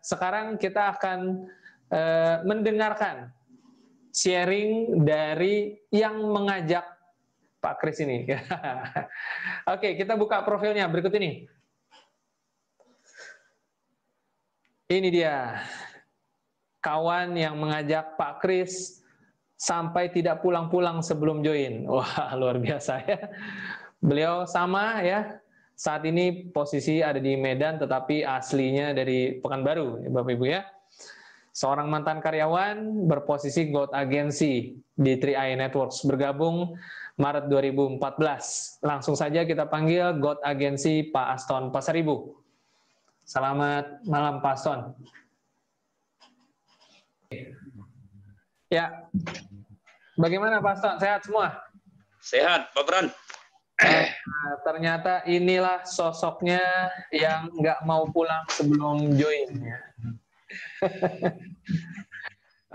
sekarang kita akan mendengarkan sharing dari yang mengajak Pak Kris ini. Oke, kita buka profilnya berikut ini. Ini dia, kawan yang mengajak Pak Kris sampai tidak pulang-pulang sebelum join. Wah, luar biasa ya. Beliau sama ya, saat ini posisi ada di Medan, tetapi aslinya dari Pekanbaru, ya, Bapak Ibu ya. Seorang mantan karyawan berposisi God Agency di 3i Networks, bergabung Maret 2014. Langsung saja kita panggil God Agency Pak Aston Pasaribu. Selamat malam Pak Aston. Ya, bagaimana Pak Aston? Sehat semua? Sehat, Pak Pran. Ternyata inilah sosoknya yang nggak mau pulang sebelum join. Ya.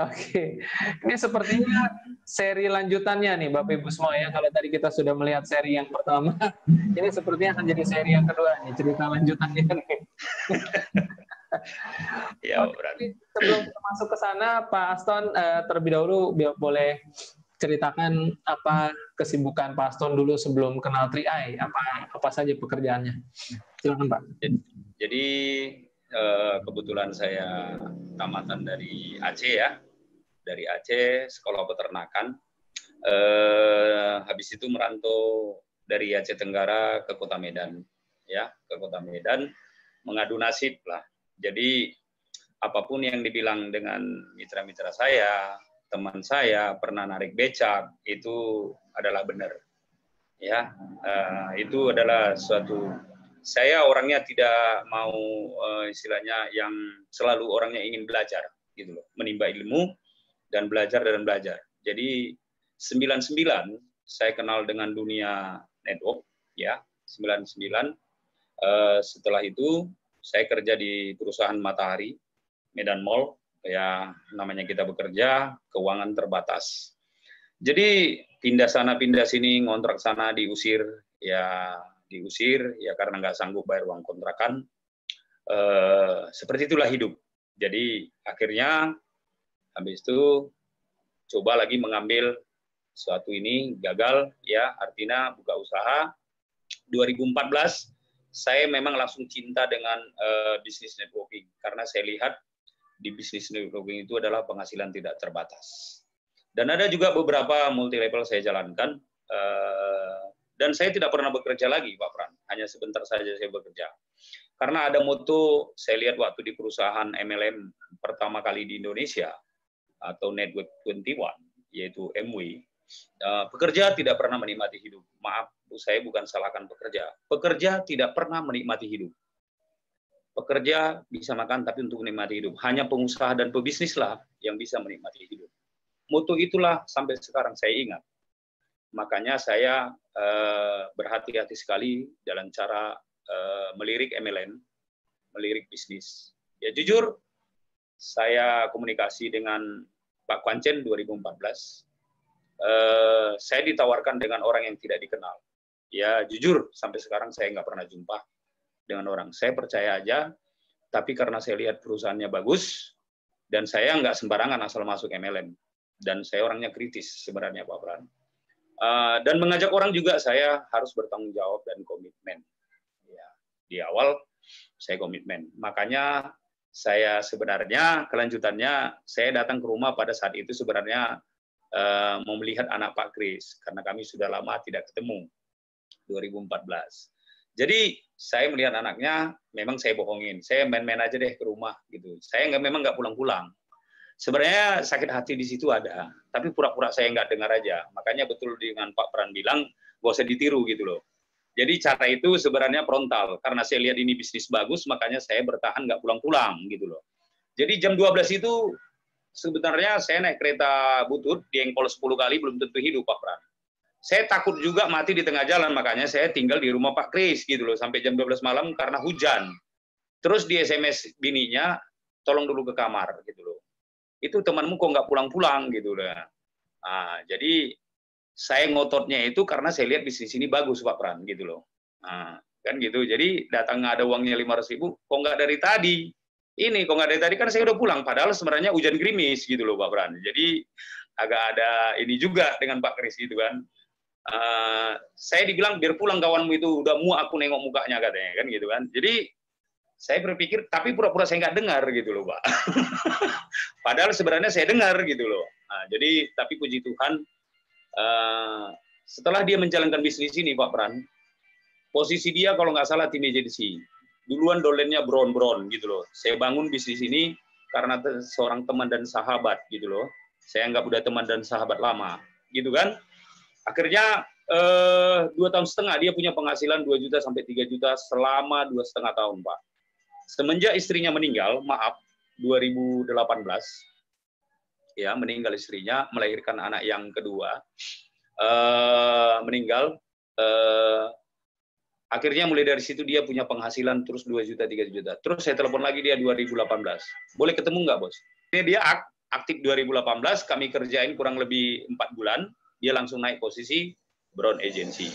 Oke, ini sepertinya seri lanjutannya nih Bapak Ibu semua ya. Kalau tadi kita sudah melihat seri yang pertama, ini sepertinya akan jadi seri yang kedua nih, cerita lanjutannya nih. Ya, Oke, sebelum kita masuk ke sana, Pak Aston terlebih dahulu boleh ceritakan apa kesibukan Pak Aston dulu sebelum kenal 3i, apa saja pekerjaannya. Silakan Pak. Jadi kebetulan saya tamatan dari Aceh ya, dari Aceh sekolah peternakan. Habis itu merantau dari Aceh Tenggara ke Kota Medan, ya, ke Kota Medan, mengadu nasib lah. Jadi apapun yang dibilang dengan mitra-mitra saya, teman saya pernah narik becak, itu adalah benar, ya. Itu adalah suatu, saya orangnya tidak mau istilahnya yang selalu orangnya ingin belajar, gitu loh, menimba ilmu dan belajar. Jadi 99 saya kenal dengan dunia network, ya, 99. Setelah itu saya kerja di perusahaan Matahari, Medan Mall, ya namanya kita bekerja, keuangan terbatas. Jadi pindah sana pindah sini, ngontrak sana diusir ya karena nggak sanggup bayar uang kontrakan. Seperti itulah hidup. Jadi akhirnya habis itu coba lagi mengambil suatu ini, gagal ya, artinya buka usaha. 2014 saya memang langsung cinta dengan bisnis networking karena saya lihat di bisnis networking itu adalah penghasilan tidak terbatas. Dan ada juga beberapa multi level saya jalankan. Dan saya tidak pernah bekerja lagi, Pak Pran. Hanya sebentar saja saya bekerja. Karena ada moto, saya lihat waktu di perusahaan MLM pertama kali di Indonesia, atau Network 21, yaitu MW, pekerja tidak pernah menikmati hidup. Maaf, saya bukan salahkan pekerja. Pekerja tidak pernah menikmati hidup. Pekerja bisa makan, tapi untuk menikmati hidup. Hanya pengusaha dan pebisnislah yang bisa menikmati hidup. Moto itulah sampai sekarang saya ingat. Makanya saya berhati-hati sekali dalam cara melirik MLM, melirik bisnis. Ya jujur, saya komunikasi dengan Pak Kwancen 2014. Saya ditawarkan dengan orang yang tidak dikenal. Ya jujur, sampai sekarang saya nggak pernah jumpa dengan orang. Saya percaya aja, tapi karena saya lihat perusahaannya bagus, dan saya nggak sembarangan asal masuk MLM. Dan saya orangnya kritis sebenarnya Pak Pran. Dan mengajak orang juga saya harus bertanggung jawab dan komitmen. Ya, di awal saya komitmen. Makanya saya sebenarnya kelanjutannya saya datang ke rumah pada saat itu sebenarnya mau melihat anak Pak Kris karena kami sudah lama tidak ketemu 2014. Jadi saya melihat anaknya, memang saya bohongin, saya main-main aja deh ke rumah gitu. Saya memang nggak pulang-pulang. Sebenarnya sakit hati di situ ada, tapi pura-pura saya nggak dengar aja. Makanya betul dengan Pak Pran bilang, gak usah ditiru gitu loh. Jadi cara itu sebenarnya frontal, karena saya lihat ini bisnis bagus, makanya saya bertahan nggak pulang-pulang gitu loh. Jadi jam 12 itu sebenarnya saya naik kereta butut, diengkol 10 kali, belum tentu hidup Pak Pran. Saya takut juga mati di tengah jalan, makanya saya tinggal di rumah Pak Kris gitu loh, sampai jam 12 malam karena hujan. Terus di SMS bininya, tolong dulu ke kamar gitu loh. Itu temanmu kok nggak pulang-pulang gitu loh. Nah, jadi saya ngototnya itu karena saya lihat bisnis ini bagus Pak Pran gitu loh. Nah, kan gitu. Jadi datang ada uangnya 500.000, kok nggak dari tadi? ini kok nggak dari tadi kan saya udah pulang, padahal sebenarnya hujan gerimis gitu loh Pak Bran. Jadi agak ada ini juga dengan Pak Kris gitu kan. Saya dibilang biar pulang kawanmu itu udah muak aku nengok mukanya katanya kan gitu kan. Jadi saya berpikir tapi pura-pura saya nggak dengar gitu loh Pak. Padahal sebenarnya saya dengar gitu loh. Nah, jadi tapi puji Tuhan setelah dia menjalankan bisnis ini Pak Bran, posisi dia kalau nggak salah tim agency. Duluan dolennya bron-bron gitu loh. Saya bangun bisnis ini karena seorang teman dan sahabat gitu loh. Saya anggap udah teman dan sahabat lama gitu kan. Akhirnya 2,5 tahun dia punya penghasilan 2 juta sampai 3 juta selama 2,5 tahun Pak. Semenjak istrinya meninggal, maaf, 2018 ya meninggal istrinya, melahirkan anak yang kedua, meninggal. Akhirnya mulai dari situ dia punya penghasilan terus 2 juta, 3 juta. Terus saya telepon lagi dia 2018. Boleh ketemu nggak, Bos? Ini dia aktif 2018, kami kerjain kurang lebih 4 bulan, dia langsung naik posisi Brown Agency.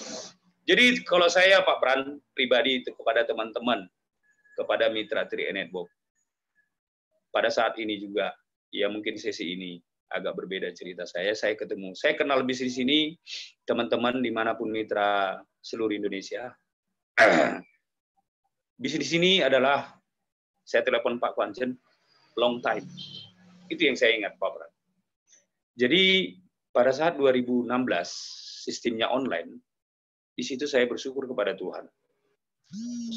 Jadi kalau saya, Pak Bran, pribadi itu kepada teman-teman, kepada mitra 3 Network, pada saat ini juga, ya mungkin sesi ini agak berbeda cerita saya ketemu, saya kenal bisnis ini, teman-teman dimanapun mitra seluruh Indonesia, bisnis ini adalah, saya telepon Pak Kwanchen, long time. Itu yang saya ingat, Pak Bran. Jadi pada saat 2016 sistemnya online, di situ saya bersyukur kepada Tuhan.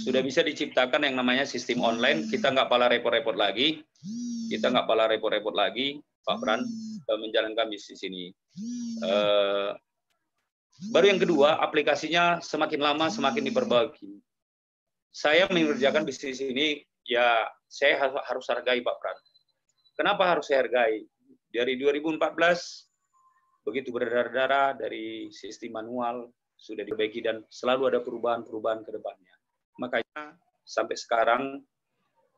Sudah bisa diciptakan yang namanya sistem online, kita nggak pala repot-repot lagi, Pak Bran, menjalankan bisnis ini. Baru yang kedua, aplikasinya semakin lama semakin diperbaiki. Saya mengerjakan bisnis ini, ya saya harus hargai Pak Bran. Kenapa harus saya hargai? Dari 2014, begitu berdarah-darah dari sistem manual, sudah diperbaiki dan selalu ada perubahan-perubahan ke depannya. Makanya sampai sekarang,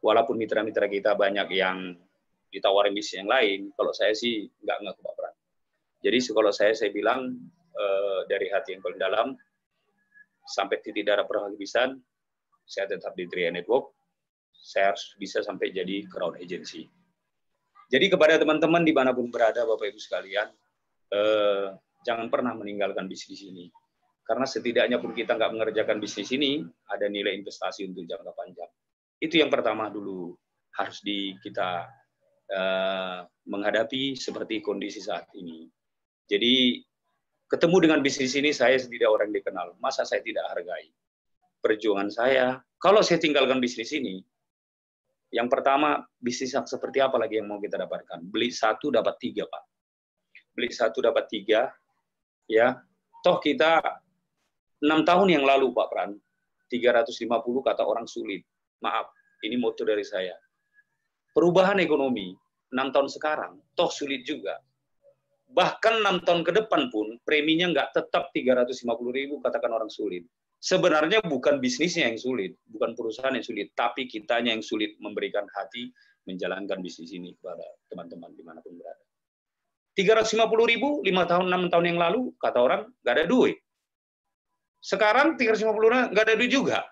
walaupun mitra-mitra kita banyak yang ditawarin bisnis yang lain, kalau saya sih nggak ngaku Pak Bran. Jadi kalau saya bilang, dari hati yang paling dalam, sampai titik darah penghabisan, saya tetap di 3 Network, saya harus bisa sampai jadi Crown Agency. Jadi kepada teman-teman dimanapun berada, Bapak Ibu sekalian, jangan pernah meninggalkan bisnis ini. Karena setidaknya pun kita nggak mengerjakan bisnis ini, ada nilai investasi untuk jangka panjang. Itu yang pertama dulu harus kita menghadapi seperti kondisi saat ini. Jadi ketemu dengan bisnis ini, saya tidak orang dikenal. Masa saya tidak hargai perjuangan saya? Kalau saya tinggalkan bisnis ini, yang pertama, bisnis seperti apa lagi yang mau kita dapatkan? Beli 1 dapat 3, Pak. Beli 1 dapat 3, ya. Toh kita 6 tahun yang lalu, Pak Pran, 350 kata orang sulit. Maaf, ini moto dari saya. Perubahan ekonomi, 6 tahun sekarang, toh sulit juga. Bahkan 6 tahun ke depan pun, preminya nggak tetap 350.000, katakan orang sulit. Sebenarnya bukan bisnisnya yang sulit, bukan perusahaan yang sulit, tapi kitanya yang sulit memberikan hati menjalankan bisnis ini kepada teman-teman dimanapun berada. 350.000, 5 tahun, 6 tahun yang lalu, kata orang, nggak ada duit. Sekarang 350 nggak ada duit juga.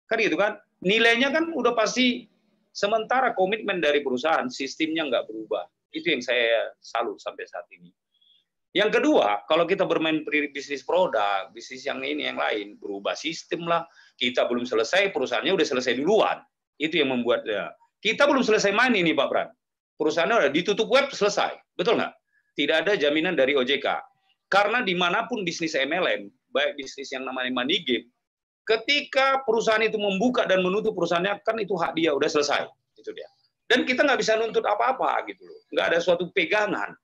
Kan gitu kan? Nilainya kan udah pasti, sementara komitmen dari perusahaan, sistemnya nggak berubah. Itu yang saya salut sampai saat ini. Yang kedua, kalau kita bermain bisnis produk, bisnis yang ini, yang lain, berubah sistem lah, kita belum selesai, perusahaannya udah selesai duluan. Itu yang membuat, ya. Kita belum selesai main ini, Pak Bran. Perusahaannya udah ditutup web, selesai. Betul nggak? Tidak ada jaminan dari OJK. Karena dimanapun bisnis MLM, baik bisnis yang namanya money game, ketika perusahaan itu membuka dan menutup perusahaannya, kan itu hak dia, udah selesai. Itu dia. Dan kita nggak bisa nuntut apa-apa, gitu loh. Nggak ada suatu pegangan,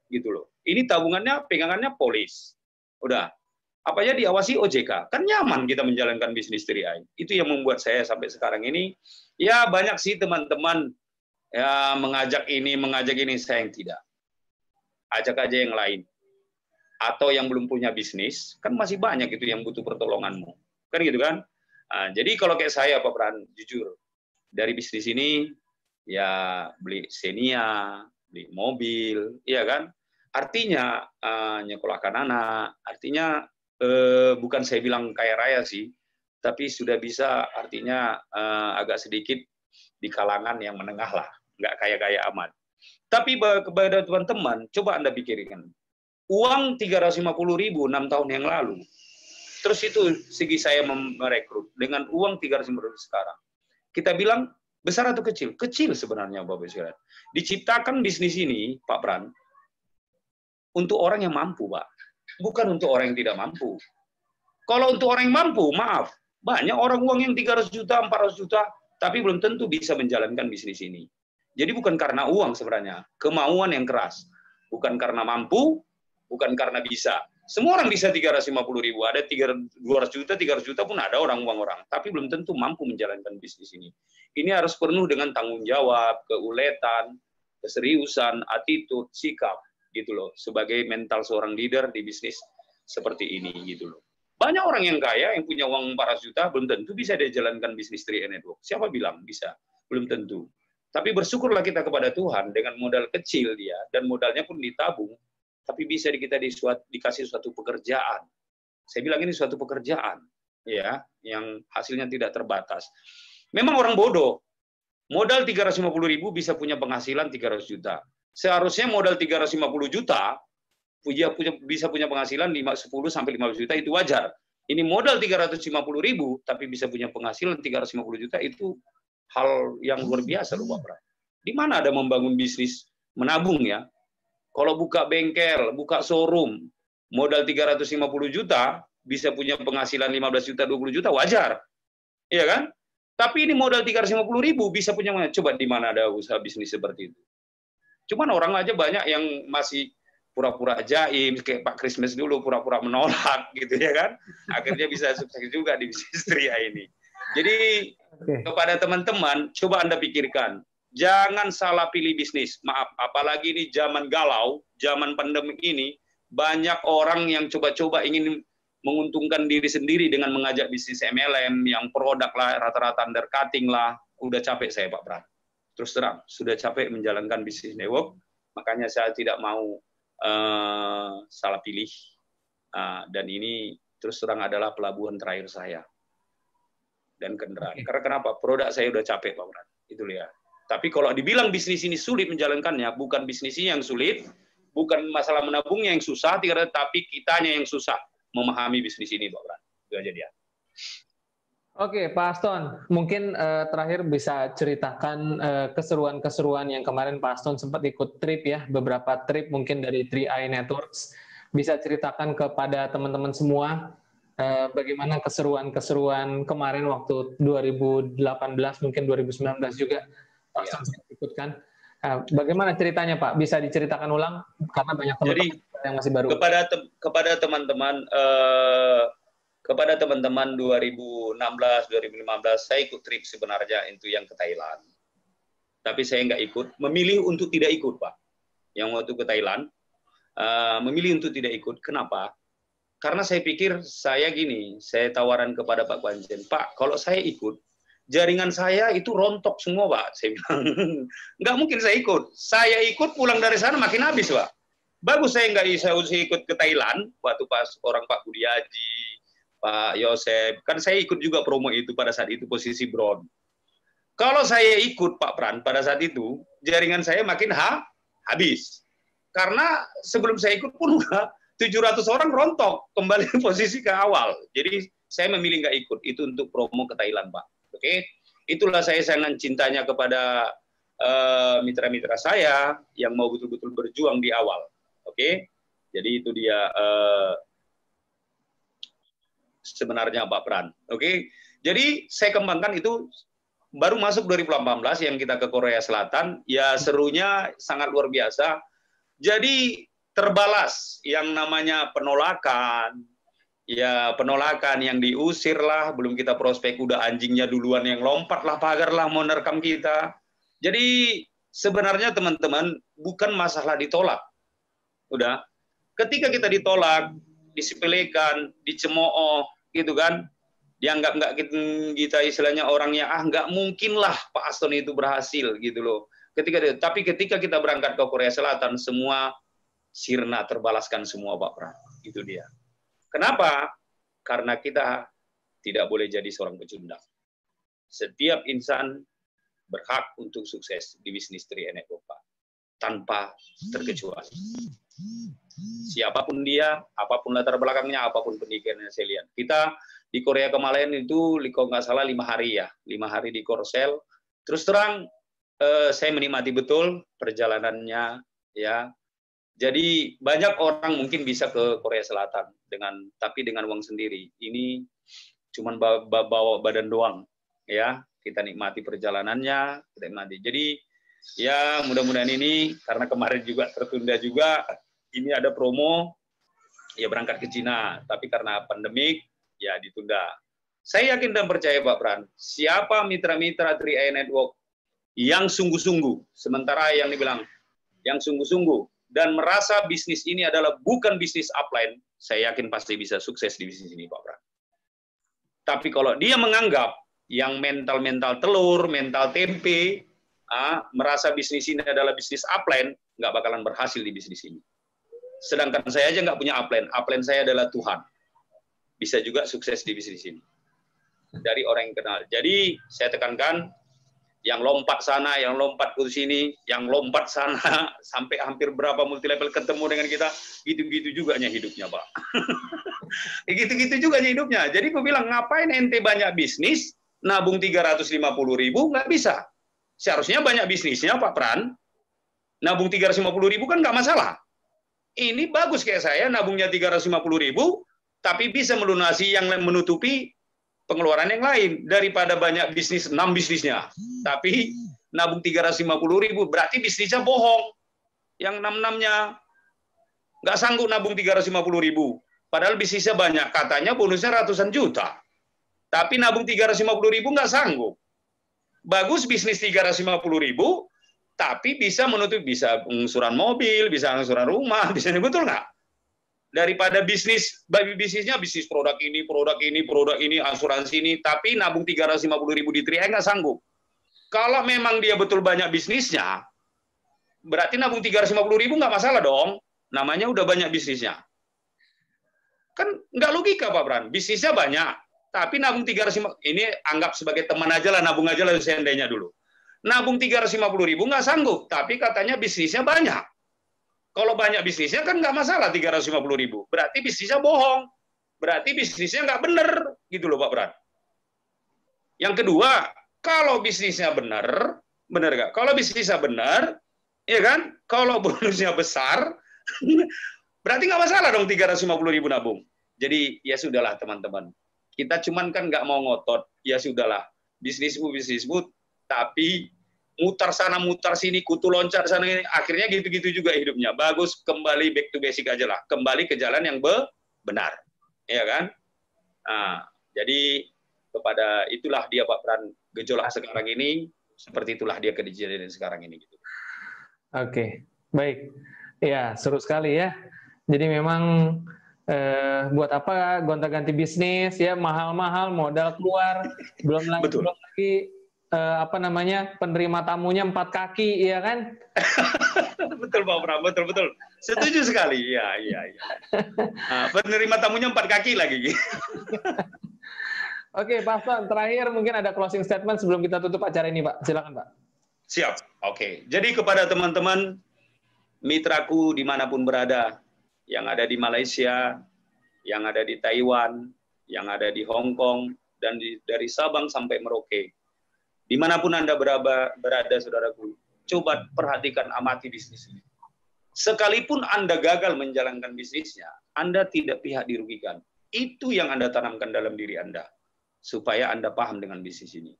gitu loh. Ini tabungannya, pegangannya polis. Udah. Apa aja diawasi OJK. Kan nyaman kita menjalankan bisnis 3i. Itu yang membuat saya sampai sekarang ini, ya banyak sih teman-teman ya mengajak ini, saya yang tidak. Ajak aja yang lain. Atau yang belum punya bisnis, kan masih banyak itu yang butuh pertolonganmu. Kan gitu kan? Nah, jadi kalau kayak saya, Pak Bran, jujur, dari bisnis ini, ya beli Xenia, beli mobil, iya kan? Artinya nyekolahkan anak, artinya bukan saya bilang kaya raya sih, tapi sudah bisa artinya agak sedikit di kalangan yang menengah lah, nggak kaya-kaya amat. Tapi kepada teman-teman, coba Anda pikirkan. Uang 350.000 6 tahun yang lalu. Terus itu segi saya merekrut dengan uang 350.000 sekarang. Kita bilang besar atau kecil? Kecil sebenarnya Bapak Ibu. Diciptakan bisnis ini, Pak Pran, untuk orang yang mampu, Pak. Bukan untuk orang yang tidak mampu. Kalau untuk orang yang mampu, maaf, banyak orang uang yang 300 juta, 400 juta, tapi belum tentu bisa menjalankan bisnis ini. Jadi bukan karena uang sebenarnya, kemauan yang keras. Bukan karena mampu, bukan karena bisa. Semua orang bisa 350.000, ada 200 juta, 300 juta pun ada uang orang. Tapi belum tentu mampu menjalankan bisnis ini. Ini harus penuh dengan tanggung jawab, keuletan, keseriusan, attitude, sikap, gitu loh. Sebagai mental seorang leader di bisnis seperti ini, gitu loh. Banyak orang yang kaya, yang punya uang 400 juta, belum tentu bisa dia jalankan bisnis 3 Network. Siapa bilang bisa? Belum tentu. Tapi bersyukurlah kita kepada Tuhan, dengan modal kecil dia, dan modalnya pun ditabung, tapi bisa kita dikasih suatu pekerjaan. Saya bilang ini suatu pekerjaan, ya, yang hasilnya tidak terbatas. Memang orang bodoh, modal 350.000 bisa punya penghasilan 300 juta. Seharusnya modal 350 juta, bisa punya penghasilan 10 sampai 15 juta, itu wajar. Ini modal 350.000, tapi bisa punya penghasilan 350 juta, itu hal yang luar biasa loh Pak Pran. Di mana ada membangun bisnis menabung ya? Kalau buka bengkel, buka showroom, modal 350 juta, bisa punya penghasilan 15 juta, 20 juta, wajar. Iya kan? Tapi ini modal 350.000, bisa punya, coba di mana ada usaha bisnis seperti itu. Cuman orang aja banyak yang masih pura-pura jaim, kayak Pak Christmas dulu, pura-pura menolak, gitu ya kan? Akhirnya bisa sukses juga di bisnis Tria ini. Jadi, kepada teman-teman, coba Anda pikirkan, jangan salah pilih bisnis. Maaf, apalagi ini zaman galau, zaman pandemi ini, banyak orang yang coba-coba ingin menguntungkan diri sendiri dengan mengajak bisnis MLM, yang produk lah, rata-rata undercutting lah. Udah capek saya Pak Pran. Terus terang, sudah capek menjalankan bisnis network, makanya saya tidak mau salah pilih. Dan ini terus terang adalah pelabuhan terakhir saya. Dan kendaraan. Karena kenapa? Produk saya udah capek Pak Pran. Itu ya. Tapi kalau dibilang bisnis ini sulit menjalankannya, bukan bisnis ini yang sulit, bukan masalah menabungnya yang susah, tapi kitanya yang susah memahami bisnis ini, Pak Pran. Itu aja dia. Oke, Pak Aston, mungkin terakhir bisa ceritakan keseruan-keseruan yang kemarin Pak Aston sempat ikut trip ya, beberapa trip mungkin dari 3i Networks. Bisa ceritakan kepada teman-teman semua bagaimana keseruan-keseruan kemarin waktu 2018, mungkin 2019 juga. Pak Aston ikutkan. Bagaimana ceritanya Pak? Bisa diceritakan ulang karena banyak teman-teman yang masih baru. Kepada teman-teman 2016, 2015 saya ikut trip sebenarnya itu yang ke Thailand. Tapi saya nggak ikut, memilih untuk tidak ikut Pak. Yang waktu ke Thailand, memilih untuk tidak ikut. Kenapa? Karena saya pikir saya tawaran kepada Pak Kwanjen, Pak, kalau saya ikut, jaringan saya itu rontok semua, Pak. Saya bilang, nggak mungkin saya ikut. Saya ikut pulang dari sana makin habis, Pak. Bagus saya nggak bisa ikut ke Thailand, waktu pas orang Pak Budi Haji, Pak Yosep, kan saya ikut juga promo itu pada saat itu posisi bron. Kalau saya ikut Pak Pran pada saat itu, jaringan saya makin habis. Karena sebelum saya ikut pun udah 700 orang rontok kembali posisi ke awal. Jadi saya memilih nggak ikut itu untuk promo ke Thailand, Pak. Oke, itulah saya sangat cintanya kepada mitra-mitra saya yang mau betul-betul berjuang di awal. Oke, jadi itu dia sebenarnya Pak Pran. Oke, jadi saya kembangkan itu baru masuk 2018 yang kita ke Korea Selatan. Ya serunya sangat luar biasa. Jadi terbalas yang namanya penolakan, ya penolakan yang diusir lah, belum kita prospek udah anjingnya duluan yang lompat lah pagar lah mau nerekam kita. Jadi sebenarnya teman-teman bukan masalah ditolak, udah. Ketika kita ditolak, disepelekan, dicemooh, gitu kan, dianggap nggak kita istilahnya orangnya nggak mungkin lah Pak Aston itu berhasil gitu loh. Tapi ketika kita berangkat ke Korea Selatan semua sirna terbalaskan semua Pak Pran. Itu dia. Kenapa? Karena kita tidak boleh jadi seorang pecundang. Setiap insan berhak untuk sukses di bisnis 3 Network, Pak. Tanpa terkecuali. Siapapun dia, apapun latar belakangnya, apapun pendidikannya saya lihat. Kita di Korea kemarin itu, kalau nggak salah 5 hari ya, 5 hari di Korsel. Terus terang, saya menikmati betul perjalanannya, ya. Jadi banyak orang mungkin bisa ke Korea Selatan tapi dengan uang sendiri. Ini cuman bawa badan doang, ya. Kita nikmati perjalanannya, kita nikmati. Jadi ya mudah-mudahan ini karena kemarin juga tertunda juga, ini ada promo ya berangkat ke Cina, tapi karena pandemik ya ditunda. Saya yakin dan percaya Pak Pran, siapa mitra-mitra 3i Network yang sungguh-sungguh, sementara yang dibilang yang sungguh-sungguh dan merasa bisnis ini adalah bukan bisnis upline, saya yakin pasti bisa sukses di bisnis ini Pak Pran. Tapi kalau dia menganggap yang mental-mental telur, mental tempe, merasa bisnis ini adalah bisnis upline, nggak bakalan berhasil di bisnis ini. Sedangkan saya aja nggak punya upline. Upline saya adalah Tuhan. Bisa juga sukses di bisnis ini. Dari orang yang kenal. Jadi saya tekankan, yang lompat sana, yang lompat ke sini, yang lompat sana, sampai hampir berapa multi level ketemu dengan kita, gitu-gitu juga hidupnya, Pak. Gitu-gitu juga hidupnya. Jadi aku bilang, ngapain ente banyak bisnis, nabung 350.000, nggak bisa. Seharusnya banyak bisnisnya, Pak Pran. Nabung 350.000 kan nggak masalah. Ini bagus kayak saya, nabungnya 350.000, tapi bisa melunasi yang menutupi pengeluaran yang lain. Daripada banyak bisnis, 6 bisnisnya. Tapi nabung 350.000, berarti bisnisnya bohong. Yang 6-6-nya. Nggak sanggup nabung 350.000. Padahal bisnisnya banyak. Katanya bonusnya ratusan juta. Tapi nabung 350.000 nggak sanggup. Bagus bisnis 350.000, tapi bisa menutup, bisa angsuran mobil, bisa angsuran rumah, bisa, betul nggak? Daripada bisnisnya bisnis produk ini, asuransi ini, tapi nabung 350.000 di 3i nggak sanggup. Kalau memang dia betul banyak bisnisnya, berarti nabung 350.000 nggak masalah dong. Namanya udah banyak bisnisnya. Kan nggak logika Pak Bran, bisnisnya banyak, tapi nabung 350, ini anggap sebagai teman aja lah, nabung aja lah seandainya dulu. Nabung 350.000 nggak sanggup, tapi katanya bisnisnya banyak. Kalau banyak bisnisnya kan nggak masalah 350.000. Berarti bisnisnya bohong. Berarti bisnisnya nggak benar, gitu loh Pak Bran. Yang kedua, kalau bisnisnya benar nggak? Kalau bisnisnya benar, ya kan? Kalau bonusnya besar, berarti nggak masalah dong 350.000 nabung. Jadi ya sudahlah teman-teman. Kita cuman kan nggak mau ngotot. Ya sudahlah, bisnismu, tapi mutar sana mutar sini, kutu loncat sana ini, akhirnya gitu-gitu juga hidupnya. Bagus, kembali back to basic aja lah, kembali ke jalan yang benar, ya kan? Nah, jadi kepada itulah dia Pak Pran, gejolak sekarang ini, seperti itulah dia kejadian sekarang ini. Gitu. Oke, baik. Ya, seru sekali ya. Jadi memang buat apa gonta-ganti bisnis ya, mahal-mahal, modal keluar, belum lagi apa namanya, penerima tamunya 4 kaki, ya kan? Betul Pak Pram, betul. Setuju sekali, iya. Nah, penerima tamunya 4 kaki lagi. Oke, Pak Son, terakhir mungkin ada closing statement sebelum kita tutup acara ini, Pak. Silakan, Pak. Siap, oke. Jadi kepada teman-teman, mitraku dimanapun berada, yang ada di Malaysia, yang ada di Taiwan, yang ada di Hong Kong, dan dari Sabang sampai Merauke, dimanapun Anda berada, saudaraku, coba perhatikan, amati bisnis ini. Sekalipun Anda gagal menjalankan bisnisnya, Anda tidak pihak dirugikan. Itu yang Anda tanamkan dalam diri Anda, supaya Anda paham dengan bisnis ini.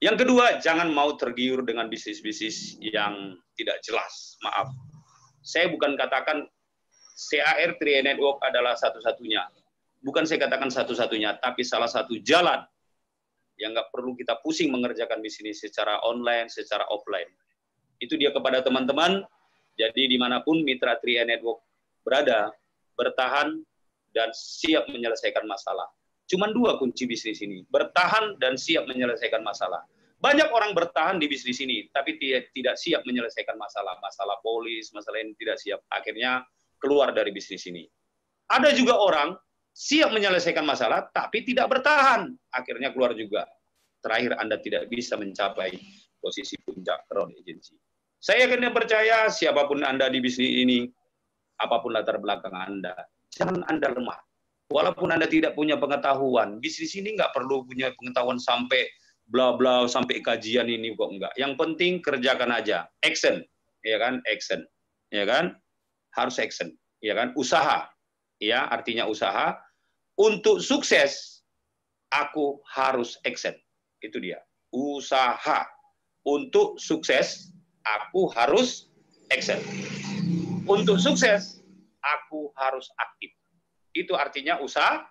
Yang kedua, jangan mau tergiur dengan bisnis-bisnis yang tidak jelas. Maaf, saya bukan katakan CAR 3i Network adalah satu-satunya. Bukan saya katakan satu-satunya, tapi salah satu jalan yang nggak perlu kita pusing mengerjakan bisnis secara online, secara offline. Itu dia kepada teman-teman. Jadi dimanapun mitra 3i Network berada, bertahan dan siap menyelesaikan masalah. Cuman 2 kunci bisnis ini, bertahan dan siap menyelesaikan masalah. Banyak orang bertahan di bisnis ini, tapi tidak siap menyelesaikan masalah. Masalah polis, masalah ini tidak siap. Akhirnya keluar dari bisnis ini. Ada juga orang siap menyelesaikan masalah, tapi tidak bertahan. Akhirnya keluar juga. Terakhir Anda tidak bisa mencapai posisi puncak crown agency. Saya kena percaya siapapun Anda di bisnis ini, apapun latar belakang Anda, jangan Anda lemah. Walaupun Anda tidak punya pengetahuan, bisnis ini nggak perlu punya pengetahuan sampai bla bla sampai kajian ini kok enggak. Yang penting kerjakan aja, action, ya kan, action, ya kan, harus action, ya kan, usaha, ya artinya usaha. Untuk sukses, aku harus action, itu dia, usaha. Untuk sukses, aku harus action. Untuk sukses, aku harus aktif. Itu artinya usaha.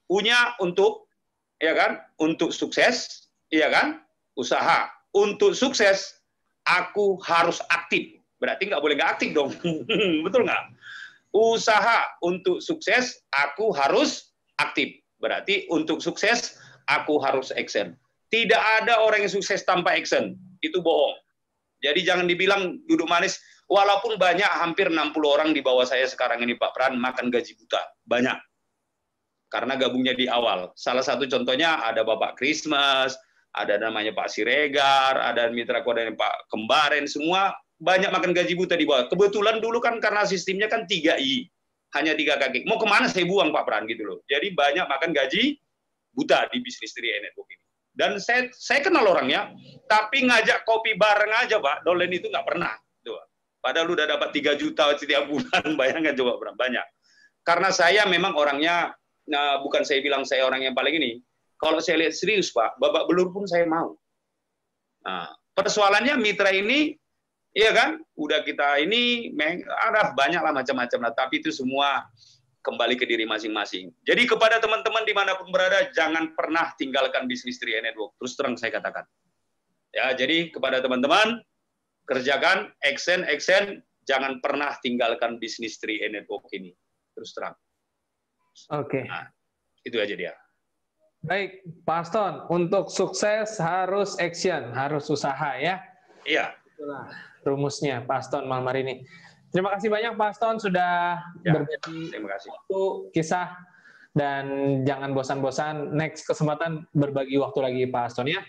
Punya untuk, ya kan, untuk sukses, ya kan, usaha. Untuk sukses, aku harus aktif. Berarti nggak boleh nggak aktif dong. Betul nggak? Usaha untuk sukses, aku harus aktif. Berarti untuk sukses, aku harus action. Tidak ada orang yang sukses tanpa action. Itu bohong. Jadi jangan dibilang duduk manis, walaupun banyak, hampir 60 orang di bawah saya sekarang ini Pak Pran, makan gaji buta. Banyak. Karena gabungnya di awal. Salah satu contohnya ada Bapak Christmas, ada namanya Pak Siregar, ada mitra koordinator Pak Kembaren, semua banyak makan gaji buta di bawah. Kebetulan dulu kan karena sistemnya kan 3I, hanya 3 kaki. Mau kemana saya buang Pak Pran gitu loh. Jadi banyak makan gaji buta di bisnis 3i Network ini. Dan saya kenal orangnya, tapi ngajak kopi bareng aja Pak, Dolen itu nggak pernah. Tuh. Padahal udah dapat 3 juta setiap bulan, bayangkan coba banyak. Karena saya memang orangnya, nah, bukan saya bilang saya orang yang paling ini. Kalau saya lihat serius Pak, babak belur pun saya mau. Nah, persoalannya mitra ini, iya kan, udah kita ini, ada banyak lah macam-macam lah, tapi itu semua kembali ke diri masing-masing. Jadi kepada teman-teman dimanapun berada, jangan pernah tinggalkan bisnis 3i Network. Terus terang saya katakan. Ya, jadi kepada teman-teman, kerjakan, action, jangan pernah tinggalkan bisnis 3i Network ini. Terus terang. Oke. Nah, itu aja dia. Baik, Pak Aston, untuk sukses harus action, harus usaha ya. Iya. Itulah rumusnya Pak Aston malam hari ini. Terima kasih banyak Pak Aston sudah berbagi waktu, kisah, dan jangan bosan-bosan. Next kesempatan berbagi waktu lagi Pak Aston ya.